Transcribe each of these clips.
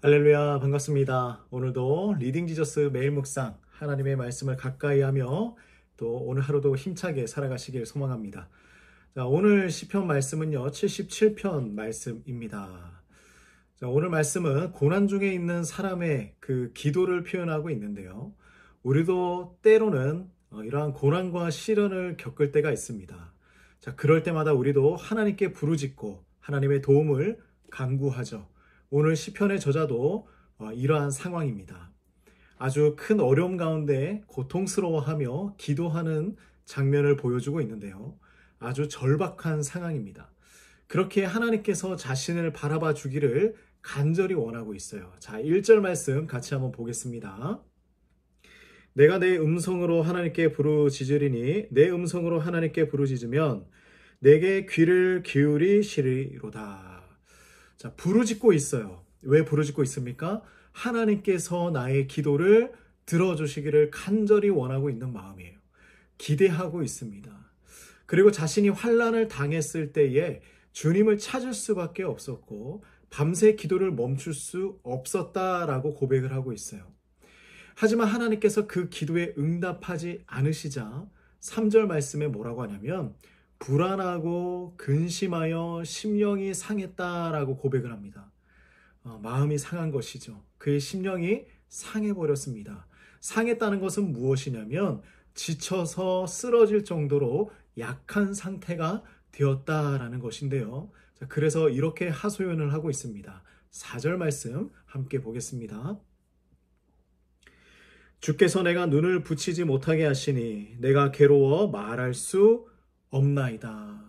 할렐루야, 반갑습니다. 오늘도 리딩 지저스 매일 묵상 하나님의 말씀을 가까이 하며 또 오늘 하루도 힘차게 살아가시길 소망합니다. 자, 오늘 시편 말씀은요 77편 말씀입니다. 자, 오늘 말씀은 고난 중에 있는 사람의 그 기도를 표현하고 있는데요, 우리도 때로는 이러한 고난과 시련을 겪을 때가 있습니다. 자, 그럴 때마다 우리도 하나님께 부르짖고 하나님의 도움을 간구하죠. 오늘 시편의 저자도 이러한 상황입니다. 아주 큰 어려움 가운데 고통스러워하며 기도하는 장면을 보여주고 있는데요, 아주 절박한 상황입니다. 그렇게 하나님께서 자신을 바라봐 주기를 간절히 원하고 있어요. 자, 1절 말씀 같이 한번 보겠습니다. 내가 내 음성으로 하나님께 부르짖으리니 내 음성으로 하나님께 부르짖으면 내게 귀를 기울이시리로다. 자, 부르짖고 있어요. 왜 부르짖고 있습니까? 하나님께서 나의 기도를 들어주시기를 간절히 원하고 있는 마음이에요. 기대하고 있습니다. 그리고 자신이 환난을 당했을 때에 주님을 찾을 수밖에 없었고 밤새 기도를 멈출 수 없었다라고 고백을 하고 있어요. 하지만 하나님께서 그 기도에 응답하지 않으시자 3절 말씀에 뭐라고 하냐면 불안하고 근심하여 심령이 상했다라고 고백을 합니다. 마음이 상한 것이죠. 그의 심령이 상해버렸습니다. 상했다는 것은 무엇이냐면 지쳐서 쓰러질 정도로 약한 상태가 되었다라는 것인데요. 자, 그래서 이렇게 하소연을 하고 있습니다. 4절 말씀 함께 보겠습니다. 주께서 내가 눈을 붙이지 못하게 하시니 내가 괴로워 말할 수 없나이다.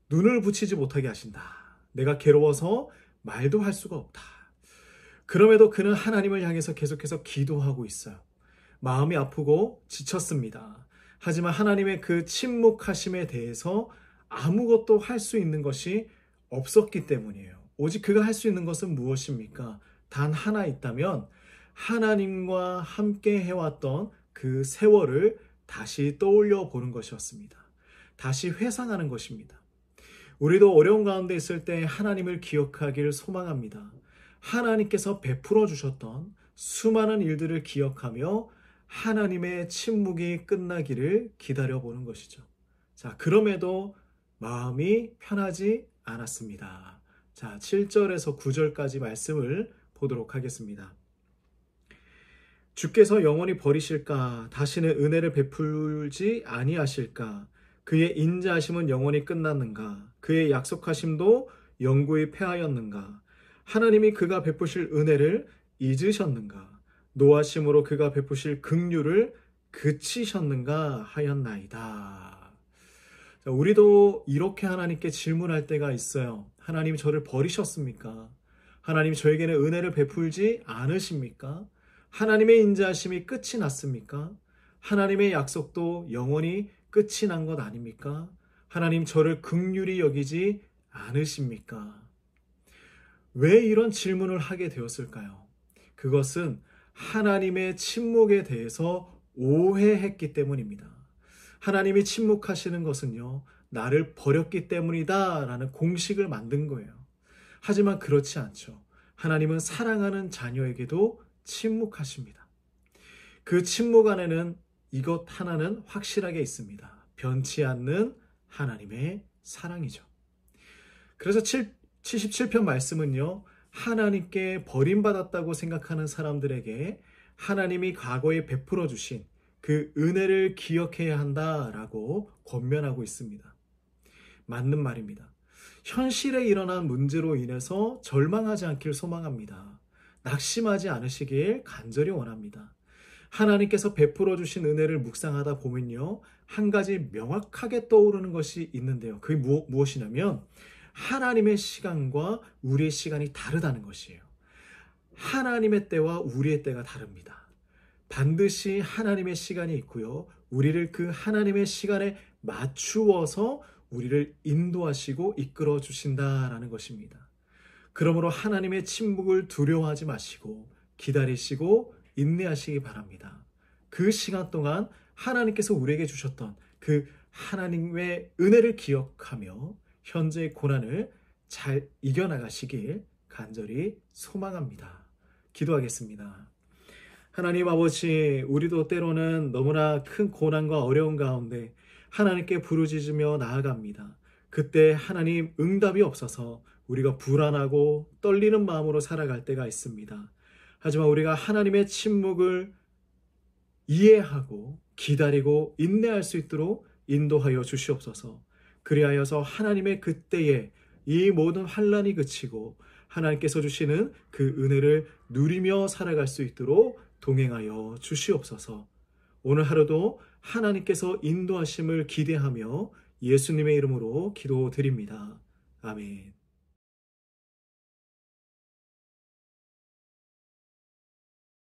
눈을 붙이지 못하게 하신다. 내가 괴로워서 말도 할 수가 없다. 그럼에도 그는 하나님을 향해서 계속해서 기도하고 있어요. 마음이 아프고 지쳤습니다. 하지만 하나님의 그 침묵하심에 대해서 아무것도 할 수 있는 것이 없었기 때문이에요. 오직 그가 할 수 있는 것은 무엇입니까? 단 하나 있다면 하나님과 함께 해왔던 그 세월을 다시 떠올려 보는 것이었습니다. 다시 회상하는 것입니다. 우리도 어려운 가운데 있을 때 하나님을 기억하기를 소망합니다. 하나님께서 베풀어 주셨던 수많은 일들을 기억하며 하나님의 침묵이 끝나기를 기다려보는 것이죠. 자, 그럼에도 마음이 편하지 않았습니다. 자, 7절에서 9절까지 말씀을 보도록 하겠습니다. 주께서 영원히 버리실까? 다시는 은혜를 베풀지 아니하실까? 그의 인자하심은 영원히 끝났는가? 그의 약속하심도 영구히 패하였는가? 하나님이 그가 베푸실 은혜를 잊으셨는가? 노하심으로 그가 베푸실 긍휼을 그치셨는가 하였나이다. 자, 우리도 이렇게 하나님께 질문할 때가 있어요. 하나님, 저를 버리셨습니까? 하나님, 저에게는 은혜를 베풀지 않으십니까? 하나님의 인자하심이 끝이 났습니까? 하나님의 약속도 영원히 끝이 난 것 아닙니까? 하나님, 저를 긍휼히 여기지 않으십니까? 왜 이런 질문을 하게 되었을까요? 그것은 하나님의 침묵에 대해서 오해했기 때문입니다. 하나님이 침묵하시는 것은요, 나를 버렸기 때문이다 라는 공식을 만든 거예요. 하지만 그렇지 않죠. 하나님은 사랑하는 자녀에게도 침묵하십니다. 그 침묵 안에는 이것 하나는 확실하게 있습니다. 변치 않는 하나님의 사랑이죠. 그래서 77편 말씀은요, 하나님께 버림받았다고 생각하는 사람들에게 하나님이 과거에 베풀어 주신 그 은혜를 기억해야 한다라고 권면하고 있습니다. 맞는 말입니다. 현실에 일어난 문제로 인해서 절망하지 않길 소망합니다. 낙심하지 않으시길 간절히 원합니다. 하나님께서 베풀어 주신 은혜를 묵상하다 보면요, 한 가지 명확하게 떠오르는 것이 있는데요. 그게 무엇이냐면 하나님의 시간과 우리의 시간이 다르다는 것이에요. 하나님의 때와 우리의 때가 다릅니다. 반드시 하나님의 시간이 있고요, 우리를 그 하나님의 시간에 맞추어서 우리를 인도하시고 이끌어 주신다라는 것입니다. 그러므로 하나님의 침묵을 두려워하지 마시고 기다리시고 인내하시기 바랍니다. 그 시간 동안 하나님께서 우리에게 주셨던 그 하나님의 은혜를 기억하며 현재의 고난을 잘 이겨나가시길 간절히 소망합니다. 기도하겠습니다. 하나님 아버지, 우리도 때로는 너무나 큰 고난과 어려운 가운데 하나님께 부르짖으며 나아갑니다. 그때 하나님 응답이 없어서 우리가 불안하고 떨리는 마음으로 살아갈 때가 있습니다. 하지만 우리가 하나님의 침묵을 이해하고 기다리고 인내할 수 있도록 인도하여 주시옵소서. 그리하여서 하나님의 그때에 이 모든 환난이 그치고 하나님께서 주시는 그 은혜를 누리며 살아갈 수 있도록 동행하여 주시옵소서. 오늘 하루도 하나님께서 인도하심을 기대하며 예수님의 이름으로 기도드립니다. 아멘.